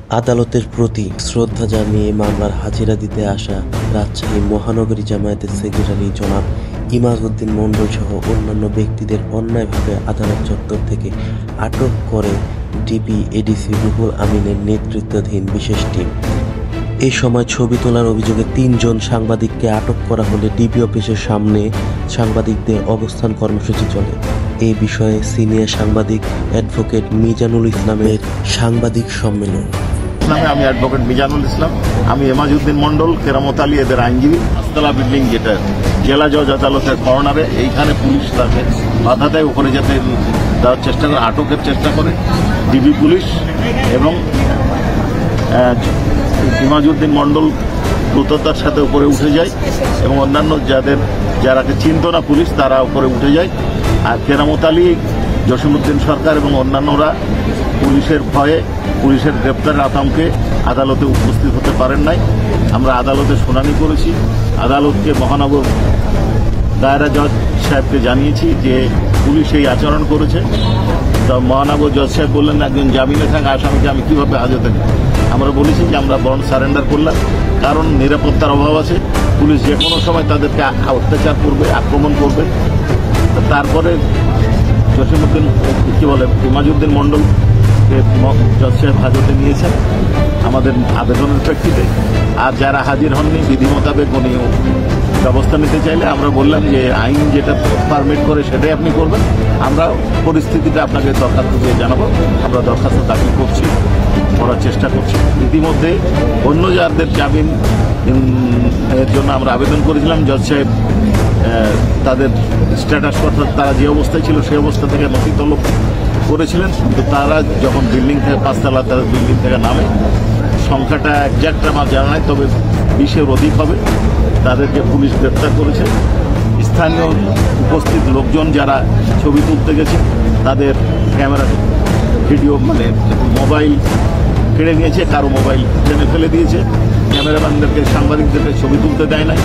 আদালতের প্রতি শ্রদ্ধা জানিয়ে মামলার হাজিরা দিতে আসা রাজশাহী মহানগরী জামায়াতের সেক্রেটারি জনাব ইমাজউদ্দিন মণ্ডল সহ অন্যান্য ব্যক্তিদের অন্যায়ভাবে আদালত চত্বর থেকে আটক করে ডিবি এডিসি রুহুল আমিনের নেতৃত্বাধীন বিশেষ টিম। এই সময় ছবি তোলার অভিযোগে ৩ জন সাংবাদিককে আটক করা হলে ডিবি অফিসের সামনে সাংবাদিকদের অবস্থান কর্মসূচি চলে। এই বিষয়ে সিনিয়র সাংবাদিক অ্যাডভোকেট মিজানুল ইসলামের সাংবাদিক সম্মেলন। আমি অ্যাডভোকেট মিজানুল ইসলাম, আমি ইমাজউদ্দিন মণ্ডল, কেরামত আলী এদের আইনজীবী। পাঁচতলা বিল্ডিং যেটা জেলা জজ আদালতের কর্নারে, এইখানে পুলিশ তাকে বাধা দেয়, উপরে যেতে দেওয়ার চেষ্টা করে, আটকের চেষ্টা করে ডিবি পুলিশ, এবং ইমাজউদ্দিন মণ্ডল দ্রুততার সাথে উপরে উঠে যায় এবং অন্যান্য যারাকে চিনত না পুলিশ তারা উপরে উঠে যায়। আর কেরামত আলী, জসিমউদ্দিন সরকার এবং অন্যান্যরা পুলিশের ভয়ে, পুলিশের গ্রেপ্তারের আতঙ্কে আদালতে উপস্থিত হতে পারেন নাই। আমরা আদালতে শুনানি করেছি, আদালতকে মহানগর দায়রা জজ সাহেবকে জানিয়েছি যে পুলিশ এই আচরণ করেছে। তো মহানগর জজ সাহেব বললেন একজন জামিনে থাকা আসামিকে আমি কীভাবে হাজতে নিই। আমরা বলেছি যে আমরা বন্ড সারেন্ডার করলাম, কারণ নিরাপত্তার অভাব আছে, পুলিশ যে কোনো সময় তাদেরকে অত্যাচার করবে, আক্রমণ করবে। তারপরে জসিমউদ্দিন ইমাজউদ্দিন মণ্ডলকে জজ সাহেব হাজতে নিয়েছেন আমাদের আবেদনের প্রেক্ষিতে। আর যারা হাজির হননি বিধি মোতাবেক উনি ব্যবস্থা নিতে চাইলে আমরা বললাম যে আইন যেটা পারমিট করে সেটাই আপনি করবেন, আমরা পরিস্থিতিটা আপনাকে দরখাস্ত দিয়ে জানাবো। আমরা দরখাস্ত দাখিল করছি, করার চেষ্টা করছি। ইতিমধ্যে অন্য যাদের জামিন এর জন্য আমরা আবেদন করেছিলাম, জজ সাহেব তাদের স্ট্যাটাস অর্থাৎ তারা যে অবস্থায় ছিল সেই অবস্থা থেকে নথি তলব করেছিলেন, কিন্তু তারা যখন বিল্ডিং থেকে পাঁচতলা তাদের বিল্ডিং থেকে নামে, সংখ্যাটা একজ্যাক্ট আমার জানা নাই, তবে 20-এর অধিক হবে, তাদেরকে পুলিশ গ্রেপ্তার করেছে। স্থানীয় উপস্থিত লোকজন যারা ছবি তুলতে গেছে তাদের ক্যামেরা ভিডিও মোবাইল কেড়ে নিয়েছে, কারো মোবাইল টেনে ফেলে দিয়েছে, ক্যামেরাম্যানদেরকে সাংবাদিকদেরকে ছবি তুলতে দেয় নাই।